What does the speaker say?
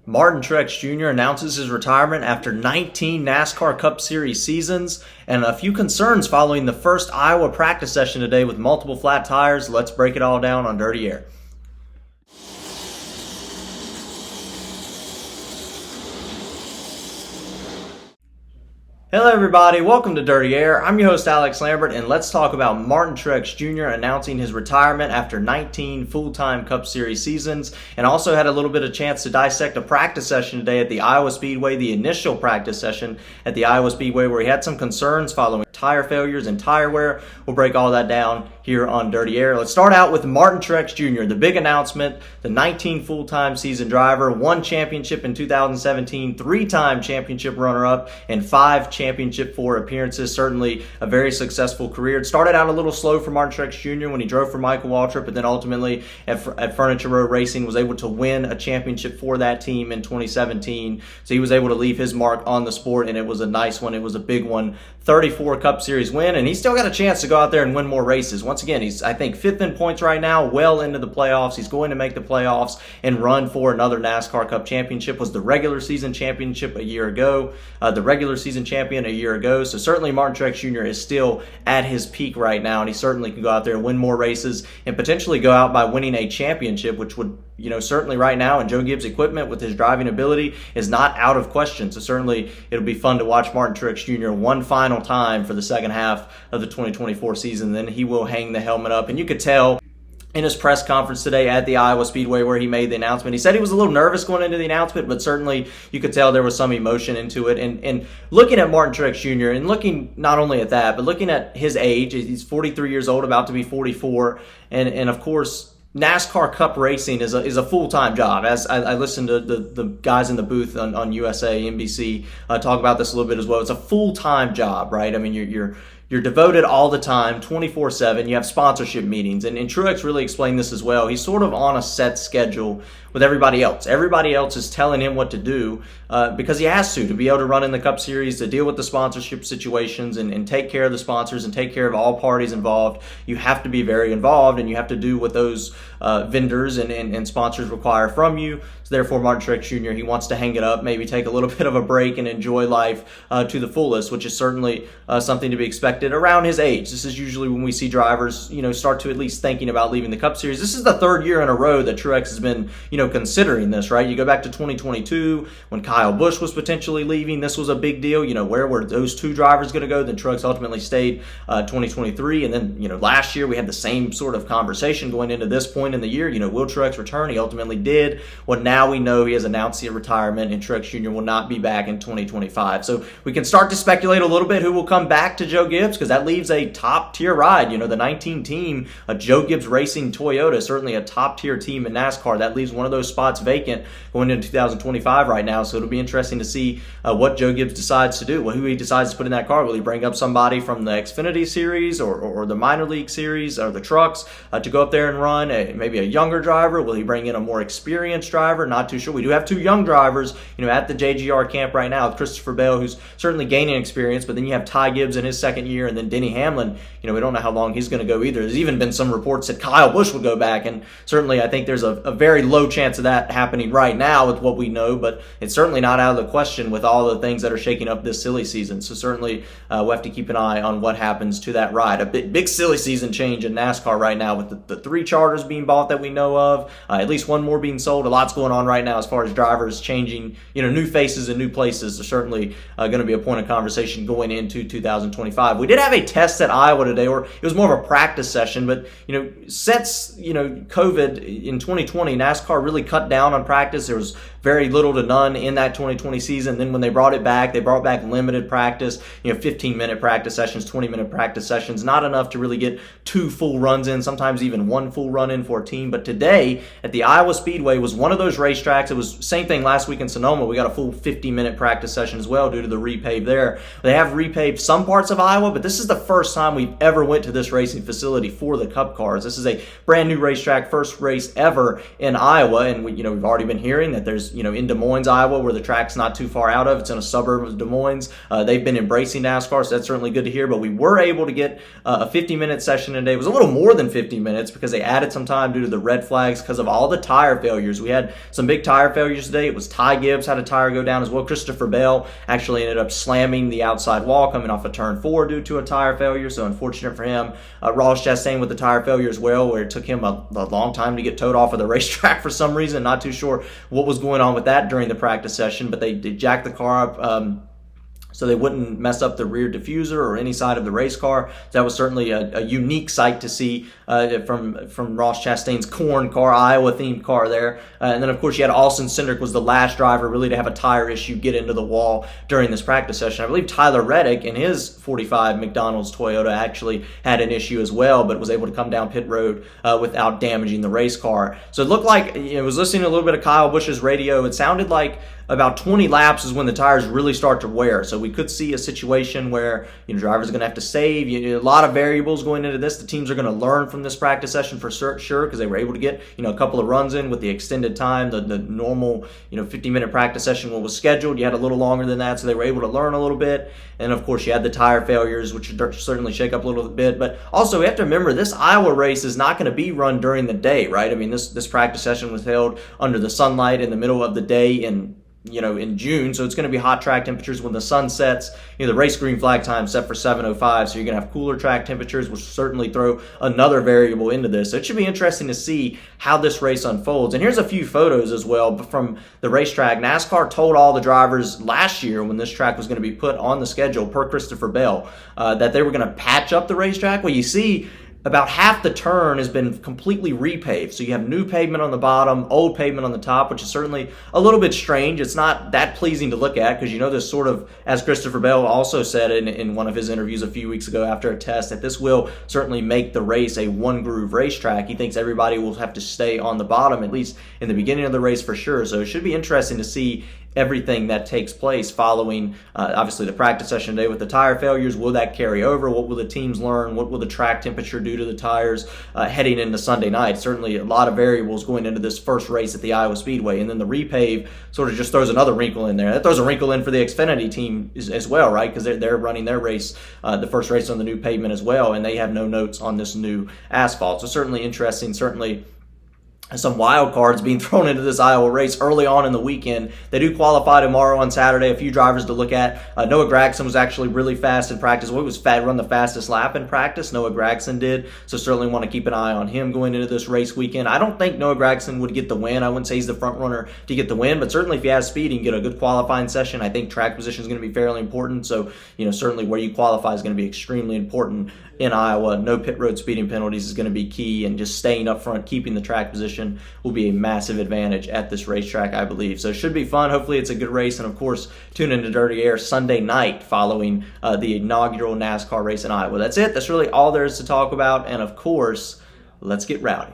Martin Truex Jr. announces his retirement after 19 NASCAR Cup Series seasons, and a few concerns following the first Iowa practice session today with multiple flat tires. Let's break it all down on Dirty Air. Hello everybody, welcome to Dirty Air. I'm your host Alex Lambert, and let's talk about Martin Truex Jr. announcing his retirement after 19 full-time Cup Series seasons, and also had a little bit of chance to dissect a practice session today at the Iowa Speedway, the initial practice session at the Iowa Speedway, where he had some concerns following tire failures and tire wear. We'll break all that down here on Dirty Air. Let's start out with Martin Truex Jr., the big announcement, the 19 full-time season driver, won championship in 2017, three-time championship runner-up, and 5 Championship 4 appearances. Certainly a very successful career. It started out a little slow for Martin Truex Jr. when he drove for Michael Waltrip, but then ultimately at Furniture Road Racing was able to win a championship for that team in 2017. So he was able to leave his mark on the sport, and it was a nice one. It was a big one. 34 Cup Series win, and he's still got a chance to go out there and win more races. Once again, he's, I think, 5th in points right now, well into the playoffs. He's going to make the playoffs and run for another NASCAR Cup championship. Was the regular season championship a year ago, the regular season champion a year ago. So certainly Martin Truex Jr. is still at his peak right now, and he certainly can go out there and win more races and potentially go out by winning a championship, which would, certainly right now in Joe Gibbs' equipment with his driving ability is not out of question. So certainly it'll be fun to watch Martin Truex Jr. one final time for the second half of the 2024 season. Then he will hang the helmet up, and you could tell in his press conference today at the Iowa Speedway where he made the announcement. He said he was a little nervous going into the announcement, but certainly you could tell there was some emotion into it. And looking at Martin Truex Jr. and looking not only at that, but looking at his age, he's 43 years old, about to be 44. And of course, NASCAR Cup racing is a full-time job. As I listened to the guys in the booth on USA, NBC talk about this a little bit as well. It's a full-time job, right? I mean, you're devoted all the time, 24/7. You have sponsorship meetings. And Truex really explained this as well. He's sort of on a set schedule with everybody else. Everybody else is telling him what to do because he has to be able to run in the Cup Series, to deal with the sponsorship situations and take care of the sponsors and take care of all parties involved. You have to be very involved, and you have to do what those vendors and sponsors require from you. So therefore, Martin Truex Jr., he wants to hang it up, maybe take a little bit of a break and enjoy life to the fullest, which is certainly something to be expected around his age. This is usually when we see drivers, start to at least thinking about leaving the Cup Series. This is the third year in a row that Truex has been, considering this, right? You go back to 2022 when Kyle Busch was potentially leaving. This was a big deal. Where were those two drivers going to go? Then Truex ultimately stayed 2023. And then, last year we had the same sort of conversation going into this point in the year. Will Truex return? He ultimately did. Well, now we know he has announced the retirement, and Truex Jr. will not be back in 2025. So we can start to speculate a little bit who will come back to Joe Gibbs, because that leaves a top-tier ride. The 19 team, a Joe Gibbs Racing Toyota, certainly a top-tier team in NASCAR. That leaves one of those spots vacant going into 2025 right now. So it'll be interesting to see what Joe Gibbs decides to do. Well, who he decides to put in that car. Will he bring up somebody from the Xfinity Series or the minor league series or the trucks to go up there and run? Maybe a younger driver? Will he bring in a more experienced driver? Not too sure. We do have 2 young drivers, at the JGR camp right now. Christopher Bell, who's certainly gaining experience, but then you have Ty Gibbs in his second year, and then Denny Hamlin. We don't know how long he's going to go either. There's even been some reports that Kyle Busch would go back, and certainly I think there's a very low chance of that happening right now with what we know, but it's certainly not out of the question with all the things that are shaking up this silly season. So certainly we'll have to keep an eye on what happens to that ride. A big silly season change in NASCAR right now with the 3 charters being bought that we know of, at least 1 more being sold. A lot's going on right now as far as drivers changing, new faces and new places. They're certainly going to be a point of conversation going into 2025. We did have a test at Iowa today, or it was more of a practice session, but since COVID in 2020, NASCAR really cut down on practice. There was very little to none in that 2020 season. Then when they brought it back, they brought back limited practice, 15-minute practice sessions, 20-minute practice sessions, not enough to really get 2 full runs in, sometimes even 1 full run in for a team. But today at the Iowa Speedway was one of those racetracks. It was same thing last week in Sonoma. We got a full 50-minute practice session as well due to the repave there. They have repaved some parts of Iowa, but this is the first time we've ever went to this racing facility for the Cup cars. This is a brand new racetrack, first race ever in Iowa, and we've already been hearing that there's in Des Moines, Iowa, where the track's not too far out of. It's in a suburb of Des Moines. They've been embracing NASCAR, so that's certainly good to hear. But we were able to get a 50-minute session today. It was a little more than 50 minutes because they added some time due to the red flags because of all the tire failures. We had some big tire failures today. It was Ty Gibbs had a tire go down as well. Christopher Bell actually ended up slamming the outside wall coming off of turn 4 due to a tire failure, so unfortunate for him. Ross Chastain with the tire failure as well, where it took him a long time to get towed off of the racetrack for some reason. Not too sure what was going on with that during the practice session, but they jacked the car up so they wouldn't mess up the rear diffuser or any side of the race car. So that was certainly a unique sight to see from Ross Chastain's corn car, Iowa-themed car there. And then, of course, you had Austin Cindric was the last driver really to have a tire issue get into the wall during this practice session. I believe Tyler Reddick in his 45 McDonald's Toyota actually had an issue as well, but was able to come down pit road without damaging the race car. So it looked like, I was listening to a little bit of Kyle Busch's radio. It sounded like about 20 laps is when the tires really start to wear. So we could see a situation where drivers are going to have to save. A lot of variables going into this. The teams are going to learn from this practice session for sure because they were able to get a couple of runs in with the extended time. The normal 50-minute practice session was scheduled. You had a little longer than that, so they were able to learn a little bit. And of course, you had the tire failures, which certainly shake up a little bit. But also, we have to remember this Iowa race is not going to be run during the day, right? I mean, this practice session was held under the sunlight in the middle of the day in June, so it's going to be hot track temperatures when the sun sets. The race green flag time set for 7:05, so you're going to have cooler track temperatures, which will certainly throw another variable into this. So it should be interesting to see how this race unfolds. And here's a few photos as well from the racetrack. NASCAR told all the drivers last year when this track was going to be put on the schedule, per Christopher Bell, that they were going to patch up the racetrack. Well, you see, about half the turn has been completely repaved. So you have new pavement on the bottom, old pavement on the top, which is certainly a little bit strange. It's not that pleasing to look at because this sort of, as Christopher Bell also said in one of his interviews a few weeks ago after a test, that this will certainly make the race a one-groove racetrack. He thinks everybody will have to stay on the bottom, at least in the beginning of the race for sure. So it should be interesting to see everything that takes place following, obviously, the practice session today with the tire failures. Will that carry over? What will the teams learn? What will the track temperature do to the tires heading into Sunday night? Certainly a lot of variables going into this first race at the Iowa Speedway. And then the repave sort of just throws another wrinkle in there. That throws a wrinkle in for the Xfinity team as well, right? Because they're running their race, the first race on the new pavement as well, and they have no notes on this new asphalt. So certainly interesting, certainly some wild cards being thrown into this Iowa race early on in the weekend. They do qualify tomorrow on Saturday. A few drivers to look at. Noah Gragson was actually really fast in practice. Well, he was run the fastest lap in practice. Noah Gragson did. So certainly want to keep an eye on him going into this race weekend. I don't think Noah Gragson would get the win. I wouldn't say he's the front runner to get the win, but certainly if he has speed, he can get a good qualifying session. I think track position is going to be fairly important. So, certainly where you qualify is going to be extremely important in Iowa. No pit road speeding penalties is going to be key, and just staying up front, keeping the track position will be a massive advantage at this racetrack, I believe. So it should be fun. Hopefully it's a good race, and of course, tune into Dirty Air Sunday night following the inaugural NASCAR race in Iowa. That's it. That's really all there is to talk about, and of course, let's get rowdy.